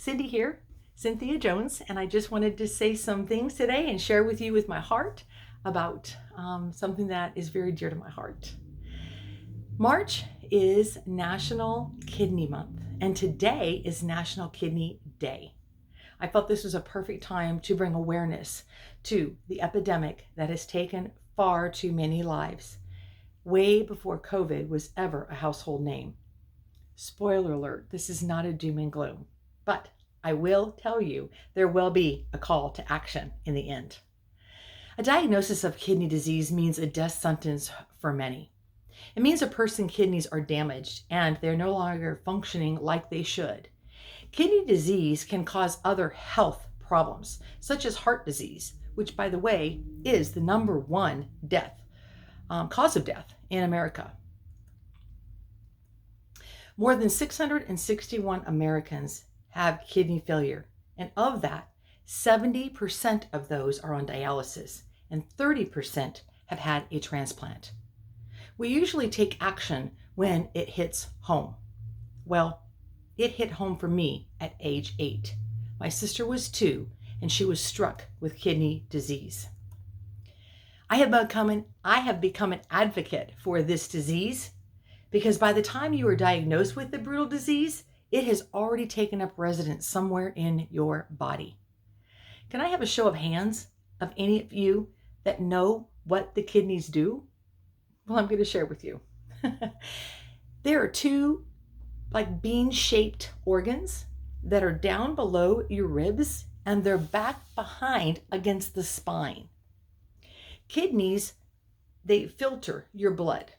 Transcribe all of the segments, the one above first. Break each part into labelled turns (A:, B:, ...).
A: Cindy here, Cynthia Jones, and I just wanted to say some things today and share with you with my heart about something that is very dear to my heart. March is National Kidney Month, and today is National Kidney Day. I felt this was a perfect time to bring awareness to the epidemic that has taken far too many lives, way before COVID was ever a household name. Spoiler alert, this is not a doom and gloom, but I will tell you there will be a call to action in the end. A diagnosis of kidney disease means a death sentence for many. It means a person's kidneys are damaged and they're no longer functioning like they should. Kidney disease can cause other health problems, such as heart disease, which, by the way, is the number one cause of death in America. More than 661 Americans have kidney failure, and of that, 70% of those are on dialysis, and 30% have had a transplant. We usually take action when it hits home. Well, it hit home for me at age 8. My sister was 2, and she was struck with kidney disease. I have become an advocate for this disease because by the time you are diagnosed with the brutal disease, it has already taken up residence somewhere in your body. Can I have a show of hands of any of you that know what the kidneys do? Well, I'm going to share with you. There are two bean-shaped organs that are down below your ribs, and they're back behind against the spine. Kidneys, they filter your blood.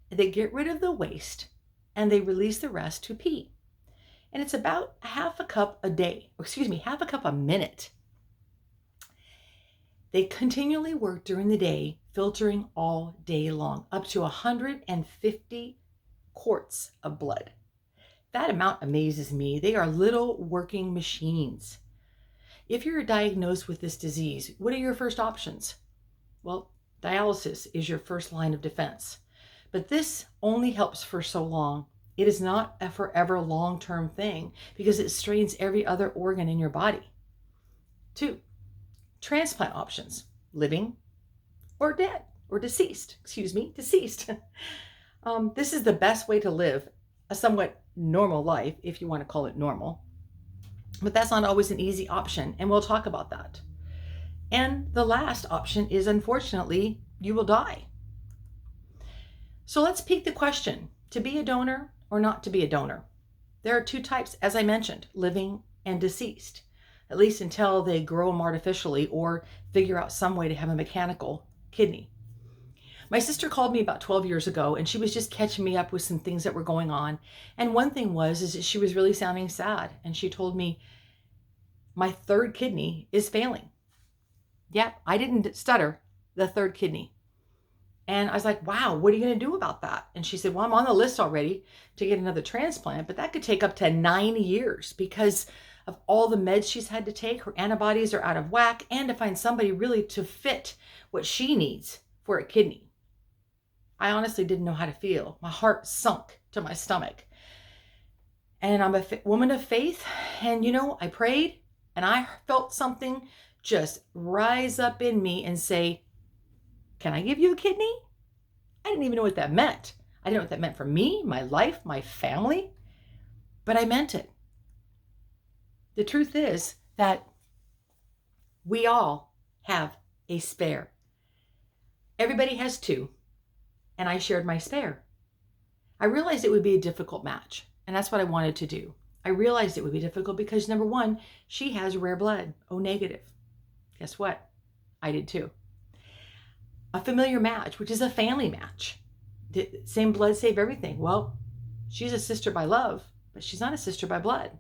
A: They get rid of the waste and they release the rest to pee. And it's about half a cup a minute. They continually work during the day, filtering all day long, up to 150 quarts of blood. That amount amazes me. They are little working machines. If you're diagnosed with this disease, what are your first options? Well, dialysis is your first line of defense. But this only helps for so long. It is not a forever long-term thing because it strains every other organ in your body. 2, transplant options, living or dead or deceased. Deceased. This is the best way to live a somewhat normal life, if you want to call it normal. But that's not always an easy option, and we'll talk about that. And the last option is, unfortunately, you will die. So let's peek the question, to be a donor or not to be a donor. There are 2 types, as I mentioned, living and deceased, at least until they grow them artificially or figure out some way to have a mechanical kidney. My sister called me about 12 years ago, and she was just catching me up with some things that were going on. And one thing is that she was really sounding sad, and she told me, my 3rd kidney is failing. Yeah, I didn't stutter, the 3rd kidney. And I was like, wow, what are you going to do about that? And she said, well, I'm on the list already to get another transplant, but that could take up to 9 years because of all the meds she's had to take. Her antibodies are out of whack, and to find somebody really to fit what she needs for a kidney. I honestly didn't know how to feel. My heart sunk to my stomach. And I'm a woman of faith. And, I prayed and I felt something just rise up in me and say, can I give you a kidney? I didn't even know what that meant. I didn't know what that meant for me, my life, my family, but I meant it. The truth is that we all have a spare. Everybody has 2, and I shared my spare. I realized it would be a difficult match, and that's what I wanted to do. I realized it would be difficult because, number 1, she has rare blood, O negative. Guess what? I did too. A familiar match, which is a family match. Same blood, save everything. Well, she's a sister by love, but she's not a sister by blood.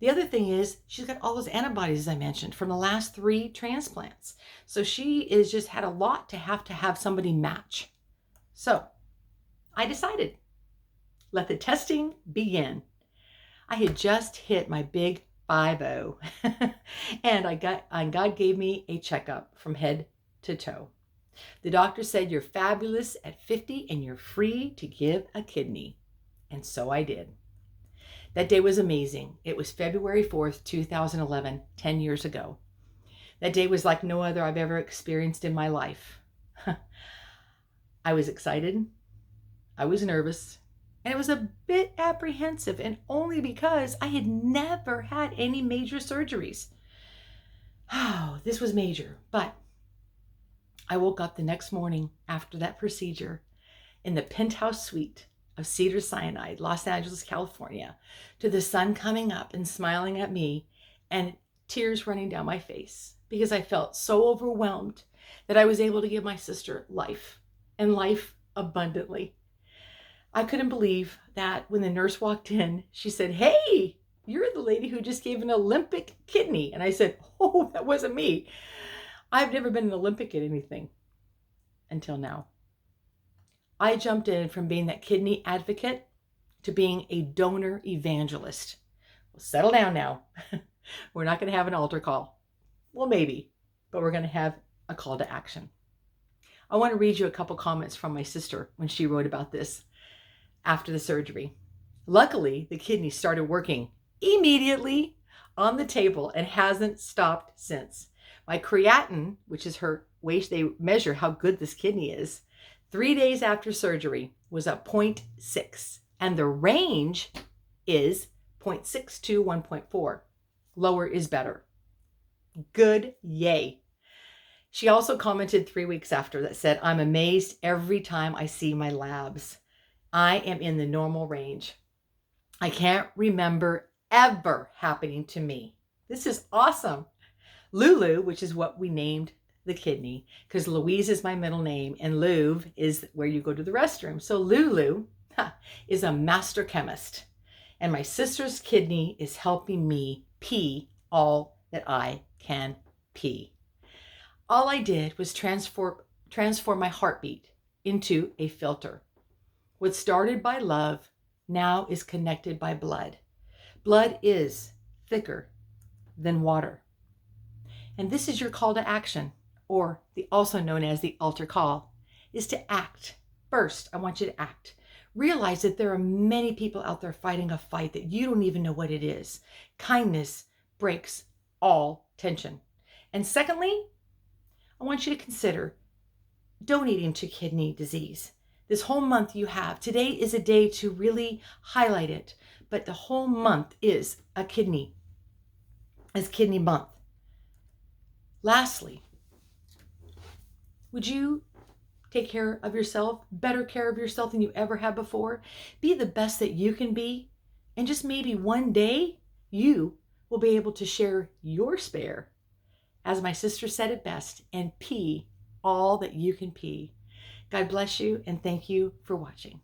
A: The other thing is she's got all those antibodies, as I mentioned, from the last 3 transplants. So she is just had a lot to have somebody match. So I decided, let the testing begin. I had just hit my big 50, and God gave me a checkup from head to toe. The doctor said, you're fabulous at 50 and you're free to give a kidney. And so I did. That day was amazing. It was February 4th, 2011, 10 years ago. That day was like no other I've ever experienced in my life. I was excited. I was nervous. And it was a bit apprehensive, and only because I had never had any major surgeries. Oh, this was major. But I woke up the next morning after that procedure in the penthouse suite of Cedars-Sinai, Los Angeles, California, to the sun coming up and smiling at me and tears running down my face because I felt so overwhelmed that I was able to give my sister life, and life abundantly. I couldn't believe that when the nurse walked in, she said, "Hey, you're the lady who just gave an Olympic kidney." And I said, "Oh, that wasn't me. I've never been an Olympic at anything until now." I jumped in from being that kidney advocate to being a donor evangelist. Well, settle down now. We're not going to have an altar call. Well, maybe, but we're going to have a call to action. I want to read you a couple comments from my sister when she wrote about this after the surgery. Luckily, the kidney started working immediately on the table and hasn't stopped since. My creatinine, which is her way they measure how good this kidney is, 3 days after surgery was at 0.6, and the range is 0.6 to 1.4. Lower is better. Good, yay. She also commented 3 weeks after that said, "I'm amazed every time I see my labs. I am in the normal range. I can't remember ever happening to me. This is awesome." Lulu, which is what we named the kidney, because Louise is my middle name and Louvre is where you go to the restroom. So Lulu is a master chemist, and my sister's kidney is helping me pee all that I can pee. All I did was transform my heartbeat into a filter. What started by love now is connected by blood. Blood is thicker than water. And this is your call to action, or the also known as the altar call, is to act. First, I want you to act. Realize that there are many people out there fighting a fight that you don't even know what it is. Kindness breaks all tension. And secondly, I want you to consider donating to kidney disease. This whole month you have. Today is a day to really highlight it, but the whole month is kidney month. Lastly, would you take care of yourself, better care of yourself than you ever have before? Be the best that you can be, and just maybe one day you will be able to share your spare, as my sister said it best, and pee all that you can pee. God bless you, and thank you for watching.